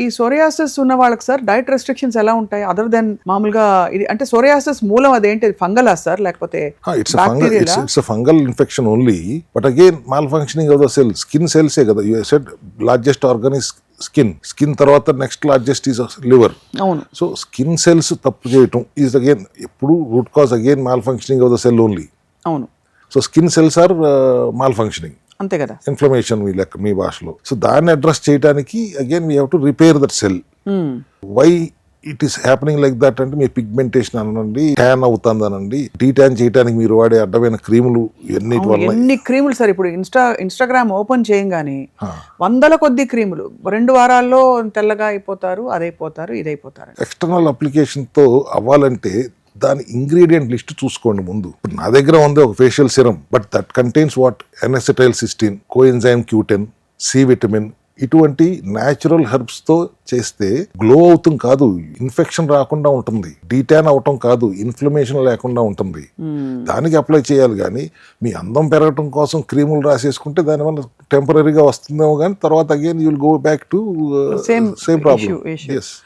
ఈ సోరియాసిస్ ఉన్న వాళ్ళకి సార్ డైట్ రెస్ట్రిక్షన్స్ ఎలా ఉంటాయి అదర్ దెన్ మామూలుగా ఇది అంటే సోరియాసిస్ మూలం అదేంటి ఫంగలా సార్ లేకపోతే it's fungal infection only but again malfunctioning of the cell skin సెల్సే కదా you said largest organ is skin తర్వాత నెక్స్ట్ లార్జెస్ట్ ఈజ్ లివర్. అవును. సో స్కిన్ సెల్స్ తప్పు చేయటం ఈజ్ అగైన్ ఎప్పుడు root cause again malfunctioning of the cell only. అవును. So skin cells are malfunctioning, అంతే కదా, ఇన్ఫ్లమేషన్ మీ లెక్క మీ భాషలో. సో దాన్ని అడ్రస్ చేయడానికి again we have to repair that cell. Why it is happening like that అంటే మీ pigmentation అనండి, ట్యాన్ అవుతుంది అనండి, డీటాన్ చేయడానికి మీరు వాడే అడ్డమైన క్రీములు ఎన్నిటి వల్ల ఎన్ని క్రీములు సార్. ఇప్పుడు ఇన్స్టాగ్రామ్ ఓపెన్ చేయంగానే వందల కొద్ది క్రీములు 2 వారాల్లో తెల్లగా అయిపోతారు, అదైపోతారు, ఇదైపోతారు. ఎక్స్టర్నల్ అప్లికేషన్ తో అవ్వాలంటే దాని ఇంగ్రీడియంట్ లిస్ట్ చూసుకోండి ముందు. ఇప్పుడు నా దగ్గర ఉంది ఒక facial serum, but that contains what N-acetylcysteine, coenzyme Q10, C vitamin, ఇటువంటి న్యాచురల్ హెర్బ్స్ తో చేస్తే గ్లో అవుతుంది కాదు, ఇన్ఫెక్షన్ రాకుండా ఉంటుంది, డీటాన్ అవటం కాదు, ఇన్ఫ్లమేషన్ లేకుండా ఉంటుంది. దానికి అప్లై చేయాలి. కానీ మీ అందం పెరగటం కోసం క్రీములు రాసేసుకుంటే దానివల్ల టెంపరీగా వస్తుందేమో కానీ తర్వాత again you will go back to same problem.